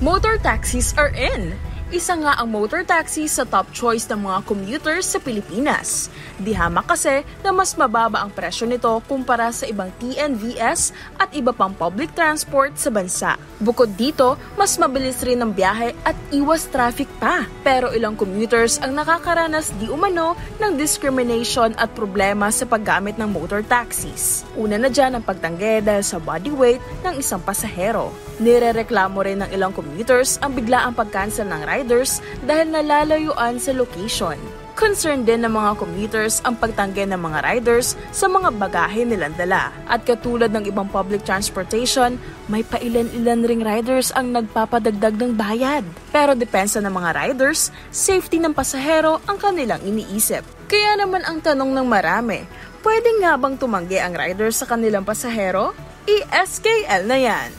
Motor taxis are in. Isa nga ang motor taxi sa top choice ng mga commuters sa Pilipinas. Di hamak kasi na mas mababa ang presyo nito kumpara sa ibang TNVS at iba pang public transport sa bansa. Bukod dito, mas mabilis rin ang biyahe at iwas traffic pa. Pero ilang commuters ang nakakaranas di umano ng discrimination at problema sa paggamit ng motor taxis. Una na dyan ang pagtanggi dahil sa body weight ng isang pasahero. Nirereklamo rin ng ilang commuters ang biglaang pag-cancel ng riders dahil nalalayuan sa location. Concerned din ng mga commuters ang pagtanggi ng mga riders sa mga bagahe nilang dala. At katulad ng ibang public transportation, may pailan-ilan ring riders ang nagpapadagdag ng bayad. Pero depensa ng mga riders, safety ng pasahero ang kanilang iniisip. Kaya naman ang tanong ng marami, pwede nga bang tumanggi ang riders sa kanilang pasahero? I-SKL na yan!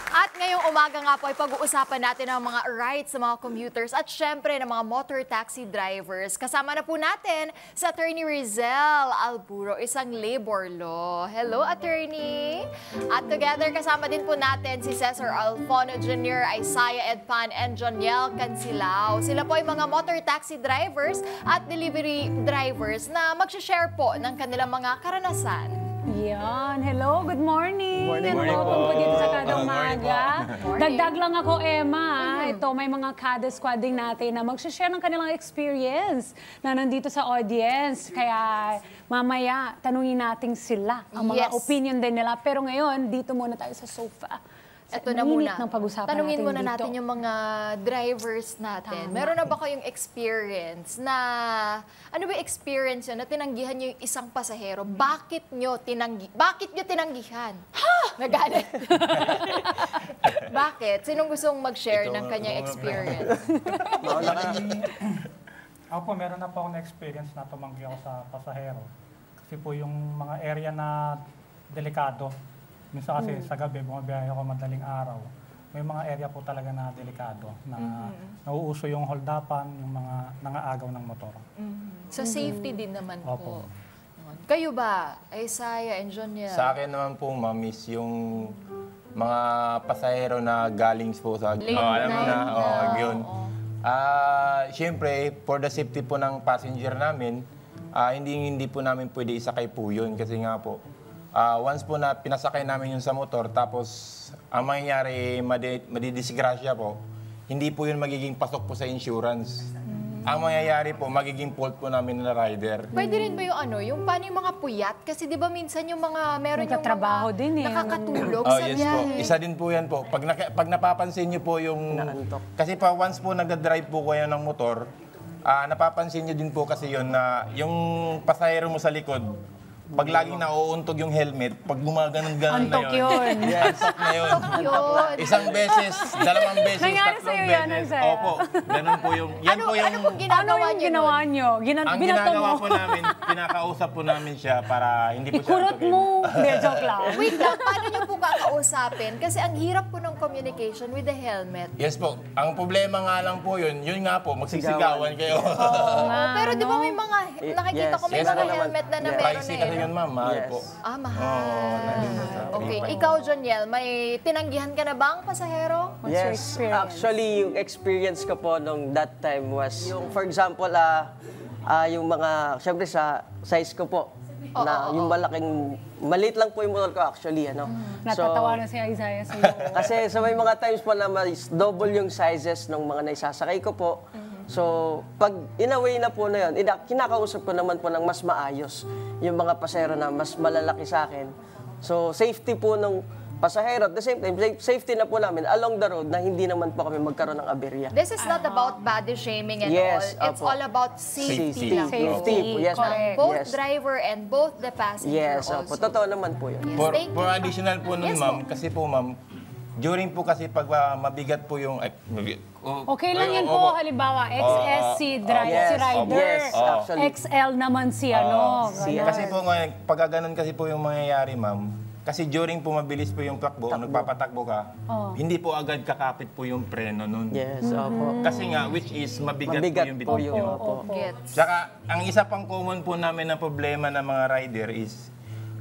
At ngayong umaga nga po ay pag-uusapan natin ang mga rights sa mga commuters at syempre ng mga motor taxi drivers. Kasama na po natin si Attorney Rizel Alburo, isang labor law. Hello, Attorney! At together kasama din po natin si Cesar Alfono Jr., Isaiah Edpan, and Joniel Cancilao. Sila po ay mga motor taxi drivers at delivery drivers na mag-share po ng kanilang mga karanasan. Yan. Hello, good morning. Morning, And morning welcome po. po dito sa Kada Umaga. Morning. Dagdag lang ako, Emma. Ito, may mga Kada squading natin na mag-share ng kanilang experience na nandito sa audience. Kaya mamaya, tanungin natin sila ang mga opinion din nila. Pero ngayon, dito muna tayo sa sofa. Ito na muna. Ng pag-usapan Tanungin muna dito. natin yung mga drivers natin. Tama. Meron na ba kayong experience na, ano ba yung experience yun na tinanggihan nyo yung isang pasahero? Bakit nyo tinanggihan? Ha? Nagalit. Bakit? Sinong gustong mag-share ng kanyang experience? Ako po, meron na po akong experience na tumanggi ako sa pasahero. Kasi po yung mga area na delikado. Minsan kasi sa gabi, bumabiyahe ako madaling araw. May mga area po talaga na delikado na nauuso yung holdapan, yung mga nangaagaw ng motor. Sa safety din naman Opo. po. Kayo ba, Isaiah and Joniel? Sa akin naman po, ma'am, is yung mga pasahero na galing po sa... Late alam mo night na, na, yun. Siyempre, for the safety po ng passenger namin, hindi po namin pwede isakay po yun kasi nga po, once po na pinasakay namin yun sa motor, tapos ang mangyayari, madidisgrasya po, hindi po yun magiging pasok po sa insurance. Ang mangyayari po, magiging fault po namin na rider. Pwede rin ba yung yung paano yung mga puyat? Kasi di ba minsan yung mga, meron yung Nagtatrabaho mga din eh. nakakatulog sa Yes po. biyahe. Isa din po yan po. Pag napapansin niyo po yung... Kasi pa once po nagda-drive po kayo ng motor, napapansin niyo din po kasi yun na yung pasahero mo sa likod, pag laging nauuntog yung helmet, pag gumaganon-ganon na Antok yun. yun. Antok na yun. Yun. Isang beses, dalawang beses, Nangyari tatlong sa'yo yan, beses. Isaiah? Opo, ganun po yung... Yan po yung... Ano pong ginagawa Ano yung niyo ginawa nun? nyo? ang Binato ginagawa mo? po namin, pinakausap po namin siya para hindi po siya Ikurot antukin. mo. Hindi, joke lang. Wait lang, paano niyo po kakausapin? Kasi ang hirap po ng communication with the helmet. Yes po. Ang problema nga lang po yun nga po, magsisigawan kayo. Pero di ba may mga, nakikita ko may Yes, mga naman. helmet na meron Pricey kasi yun, ma'am. Mahal po. Ah, mahal. nandun sa Okay, Pilipinas. ikaw, Joniel, may tinanggihan ka na bang pasahero? What's your Yes, experience? actually yung experience ko po nung that time was yung for example yung mga syempre sa size ko po na yung maliit lang po yung motor ko actually Natatawa na si Isaiah sa'yo. kasi sa may mga times po na mas double yung sizes ng mga naisasakay ko po. So, pag in a way na po na yun, kinakausap ko naman po ng mas maayos yung mga pasahero na mas malalaki sa akin. So, safety po ng pasahero. At the same time, safety na po namin along the road na hindi naman po kami magkaroon ng aberya. This is not about body shaming and Yes, all. It's opo. all about safety, lang. Safety po, yes. Correct. Both Yes. driver and both the passenger Yes, also. opo. Totoo naman po yun. Yes, For, thank for you. additional po nun, Yes, ma'am, po. kasi po, ma'am, during po kasi pag mabigat po yung... Okay lang yan po, halimbawa, XSC yes, si rider, yes, actually. XL naman si ano. si- ganun. Kasi po ngayon, pag ganun kasi po yung mangyayari, ma'am, kasi during po mabilis po yung takbo, nagpapatakbo ka, hindi po agad kakapit po yung preno nun. Yes, opo. Kasi nga, which is mabigat, Mabigat po yung po bitbit yun. nyo. Opo. Gets. Saka, ang isa pang common po namin na problema ng mga rider is,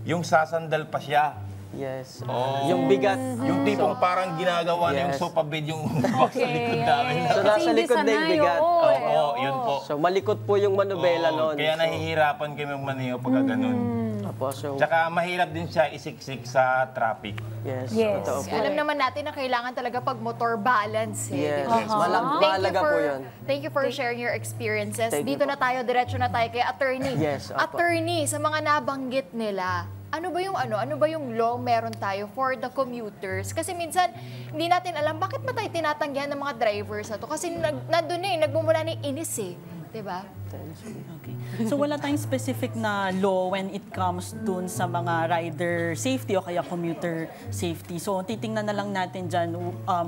yung sasandal pa siya. Yes. Oh. Yung bigat. Yung tipong parang ginagawa na yung Yes. sofa bed yung box sa likod namin. So, nasa likod na yung bigat. Oo, yun po. So, malikot po yung manubela Oo, noon. kaya So, nahihirapan kami magmaneho pagka ganun. Opo, so, Tsaka mahirap din siya isiksik sa traffic. yes, Yes. totoo po. Alam naman natin na kailangan talaga pag motor balance. Yes, di ba? mahalaga po yun. Thank you for sharing your experiences. Thank you Dito po. na tayo, diretso na tayo kay attorney. Yes, opo. Attorney, sa mga nabanggit nila, ano ba yung law meron tayo for the commuters? Kasi minsan, hindi natin alam bakit ba tayo tinatanggihan ng mga drivers na to? Kasi nandun nagmumula na yung inis eh. Diba? Okay. So wala tayong specific na law when it comes dun sa mga rider safety o kaya commuter safety. So titingnan na lang natin dyan,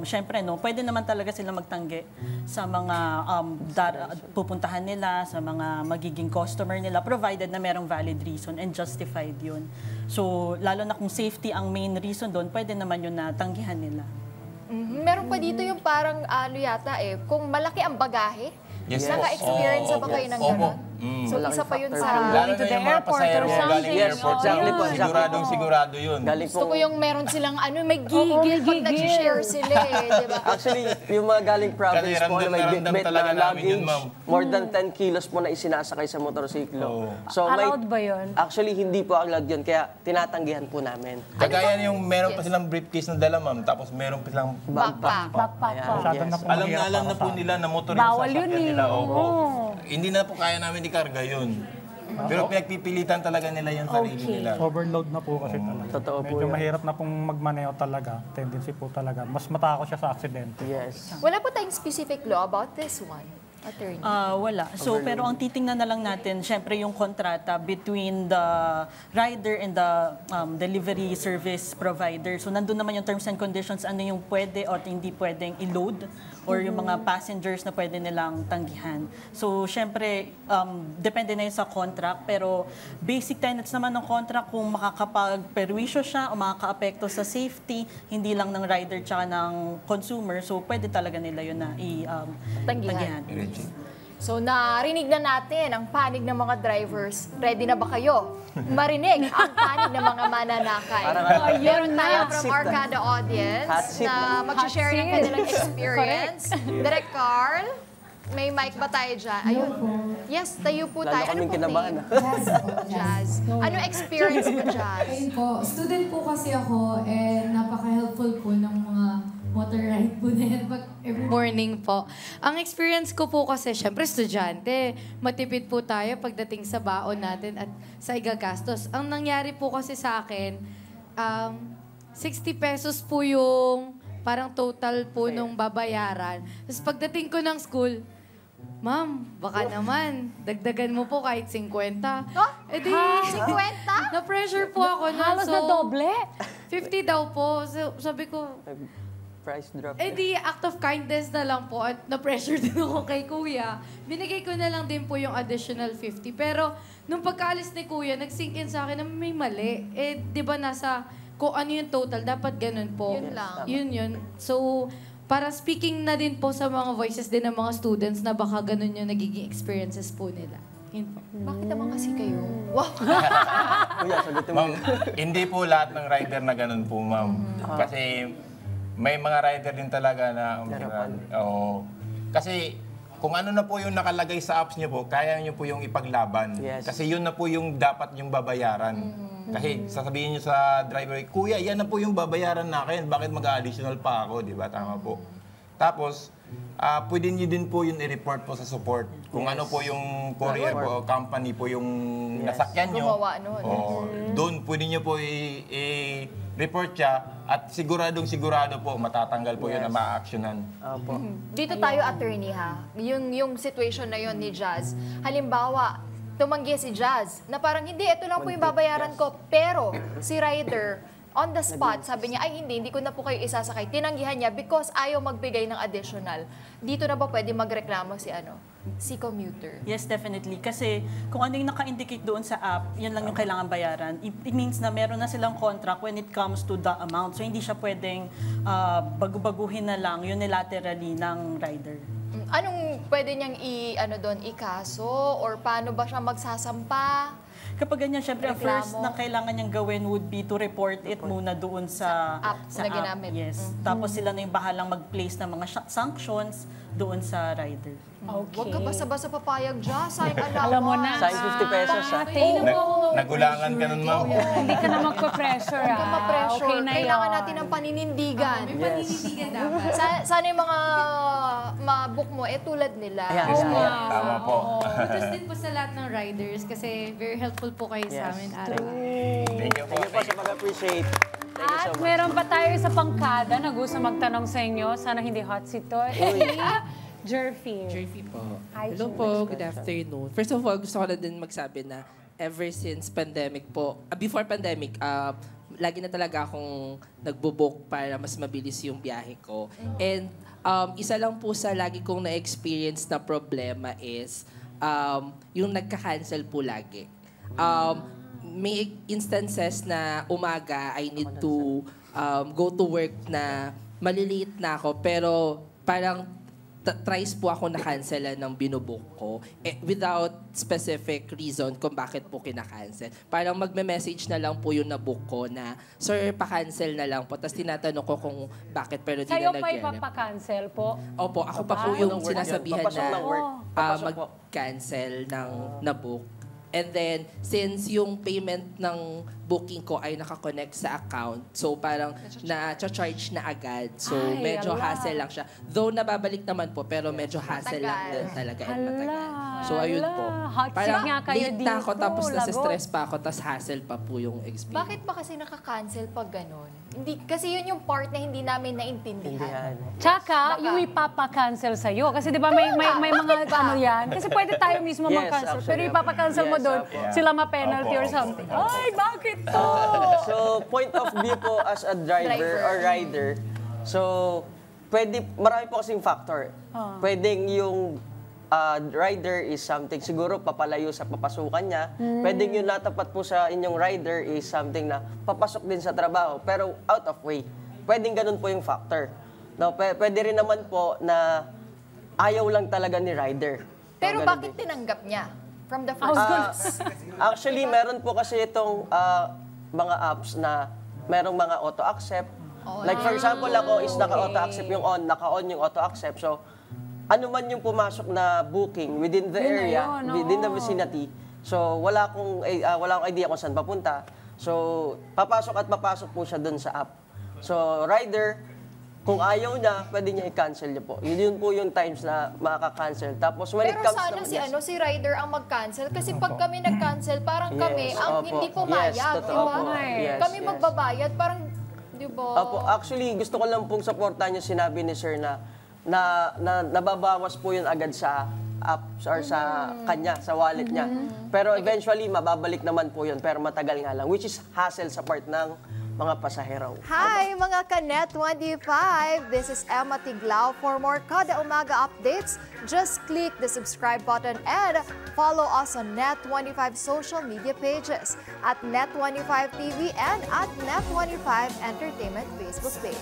syempre no, pwede naman talaga sila magtanggi sa mga pupuntahan nila, sa mga magiging customer nila, provided na merong valid reason and justified yun. So lalo na kung safety ang main reason doon, pwede naman yun na tanggihan nila. Meron pa dito yung parang yata kung malaki ang bagahe, Yes, po. naka-experience na ba kayo ng gano'n? So isa pa yun sa... Lalo to na the yung mga airport pasahero or galing something. airport. Exactly po, Siguradong sigurado yun. Galing Gusto po, ko yung meron silang may gigil pag nag-share sila diba? actually, yung mga galing province Kasi po na may ramdam bitbit talaga na namin yun, luggage, ma'am. more than 10 kilos po na isinasakay sa motorsiklo. So, Allowed ba yun? Actually, hindi po allowed yun, kaya tinatanggihan po namin. Kagaya yung meron pa silang briefcase na dala, ma'am, tapos meron pa silang Backpack. Backpack po. Masyado na po alam mahirap na para po sa akin. nila na motor yung Bawal yun sasakyan eh. nila. Oo. Oo. Hindi na po kaya namin ikarga yun. Pero pinagpipilitan talaga nila yung sarili nila. Overload na po kasi talaga. Totoo po Medyo yun. mahirap na pong magmaneho talaga. Tendency po talaga. Mas matakot siya sa aksidente. Yes. Wala po tayong specific law about this one, attorney. Wala. So, pero ang titingnan na lang natin, syempre yung kontrata between the rider and the delivery service provider. So, nandun naman yung terms and conditions, ano yung pwede or hindi pwedeng i-load or yung mga passengers na pwede nilang tanggihan. So, syempre, depende na yun sa contract, pero basic tenets naman ng contract, kung makakapag-perwisyo siya o makaka-apekto sa safety, hindi lang ng rider tsaka ng consumer, so pwede talaga nila yun na Tanggihan. tanggihan. So narinig na natin ang panig ng mga drivers. Ready na ba kayo? Marinig ang panig ng mga mananakay. Meron tayo from Arcada audience Hot seat na mag-share ng seat. kanilang experience. Direk Carl, may mic ba tayo dyan? Ayun. Yes, tayo po Lalo tayo. kaming pong kinabahan. name? Jazz. Ano experience mo, Jazz? Ayun po, student po kasi ako and napaka-helpful po ng mga motor ride po na yan pag every morning po. Ang experience ko po kasi, syempre estudyante, matipid po tayo pagdating sa baon natin at sa igagastos. Ang nangyari po kasi sa akin, 60 pesos po yung parang total po nung babayaran. Tapos pagdating ko ng school, Ma'am, baka naman, dagdagan mo po kahit 50. Oh? Eh di, 50? na-pressure po ako nun. Halos na doble. 50 daw po. So, sabi ko, Price drop. eh di, act of kindness na lang po at na-pressure din ako kay kuya. Binigay ko na lang din po yung additional 50. Pero, nung pagkaalis ni kuya, nag-sink in sa akin na may mali. Eh, di ba nasa, kung ano yung total, dapat ganun po. Yun lang. Yun. So, para speaking na din po sa mga voices din ng mga students na baka ganun yung nagiging experiences po nila. Yun po. Bakit naman kasi kayo? Wow! Kuya, sagutin mo. Ma'am, hindi po lahat ng rider na ganun po, ma'am. Kasi may mga rider din talaga na... Oo. Kasi kung ano na po yung nakalagay sa apps niyo po, kaya niyo po yung ipaglaban. Yes. Kasi yun na po yung dapat yung babayaran. Kasi sasabihin niyo sa driver, Kuya, yan na po yung babayaran na akin. Bakit mag-additional pa ako? Di ba? Tama po. Tapos, pwede niyo din po yun i-report po sa support. Kung ano po yung courier po, company po yung nasakyan niyo. Gumawa nun. Doon, pwede niyo po i-report siya at siguro po matatanggal po yun na ma-actionan. Opo. Dito tayo, attorney, ha? Yung situation na yon ni Jazz. Halimbawa, tumanggi si Jazz na parang, hindi, ito lang po yung babayaran ko. Pero, si rider, on the spot, sabi niya, ay hindi ko na po kayo isasakay. Tinanggihan niya because ayaw magbigay ng additional. Dito na ba pwede magreklamo si commuter? Yes, definitely. Kasi kung ano yung naka-indicate doon sa app, yan lang yung kailangan bayaran. It means na meron na silang contract when it comes to the amount. So hindi siya pwedeng bagu-baguhin na lang unilaterally ng rider. Anong pwede niyang ikaso? Or paano ba siya magsasampa? kapag ganyan, syempre, ang Reklamo. first na kailangan niyang gawin would be to report it muna doon sa app na ginamit. Yes. Tapos sila na yung bahalang mag-place ng mga sanctions doon sa rider. Okay. Huwag ka basa-basa papayag dyan. Sayang allowance. Alam mo na. Sayang 50 pesos, ha? Nagulangan ka nun, ma'am. Hindi ka na magpa-pressure, Huwag ka ma-pressure. Okay na Kailangan yun. natin ng paninindigan. May paninitigan dapat. Sana yung mga ma-book mo, tulad nila. Ayan, Tama po. Utos din po sa lahat ng riders kasi very helpful po kayo sa amin araw-araw. Thank you po. Thank you po sa pag-appreciate. Thank you so At much. meron pa tayo sa pangkada na gusto magtanong sa inyo. Sana hindi hot seat to. Jerfy. Jerfy po. Hi, Hello Jerfy. po, good afternoon. First of all, gusto ko na din magsabi na ever since pandemic po, before pandemic, lagi na talaga akong nagbo-book para mas mabilis yung biyahe ko. And isa lang po sa lagi kong na-experience na problema is yung nagka-cancel po lagi. May instances na umaga, I need to go to work na maliliit na ako, pero parang thrice po ako na-cancelan ng binubook ko without specific reason kung bakit po kinakancel. Parang magme-message na lang po yung nabook ko na, Sir, pa-cancel na lang po. Tapos tinatanong ko kung bakit, pero di Sa'yo na pa nag-reply. ipapakancel po? Opo, ako pa po yung sinasabihan Papasok na ng work. Papasok po. mag-cancel ng nabook. And then, since yung payment ng booking ko ay nakakonect sa account, so parang na-charge na agad. So, Ay, medyo ala. hassle lang siya. Though nababalik naman po, pero medyo hassle lang din talaga at matagal. So, ayun po. Hot Parang seat nga kayo late na ako, dito, tapos nasa-stress lagot. pa ako, tapos hassle pa po yung experience. Bakit ba kasi nakaka-cancel pag ganon? Hindi, kasi yun yung part na hindi namin naintindihan. Tsaka, yung ipapa-cancel sa'yo. Kasi di ba may mga ano yan? Kasi pwede tayo mismo Yes, mag-cancel. actually, Pero ipapa-cancel mo yes, doon, yeah. sila ma-penalty Opo. or something. Ay, bakit to? So, point of view po as a driver or rider, so, marami po kasing factor. Pwedeng yung rider is something, siguro papalayo sa papasukan niya. Pwedeng yung natapat po sa inyong rider is something na papasok din sa trabaho, pero out of way. Pwedeng ganun po yung factor. No, pwede rin naman po na ayaw lang talaga ni rider. Pero Ganun bakit din. tinanggap niya? From the I was first gonna Actually, meron po kasi itong mga apps na merong mga auto-accept. Like for example, ako is naka-auto-accept yung naka-on yung auto-accept. So, ano man yung pumasok na booking within the Yun na area, yun, within the oo. vicinity. So, wala akong idea kung saan papunta. So, papasok at papasok po siya dun sa app. So, rider, kung ayaw niya, pwede niya i-cancel niya po. Yun po yung times na makaka-cancel. Tapos when it Pero comes sana to... si rider ang mag-cancel kasi pag kami nag-cancel, parang kami ang opo. hindi pumayag, Yes, di totoo ba? po. Yes, Kami yes. magbabayad, parang, di ba? Opo, actually, gusto ko lang pong supportan yung sinabi ni Sir na nababawas po yun agad sa app or sa kanya, sa wallet niya. Pero eventually, mababalik naman po yun, pero matagal nga lang, which is hassle sa part ng mga pasahero. Hi mga ka-Net 25! This is Emma Tiglao. For more Kada Umaga updates, just click the subscribe button and follow us on Net25 social media pages at Net25 TV and at Net25 Entertainment Facebook page.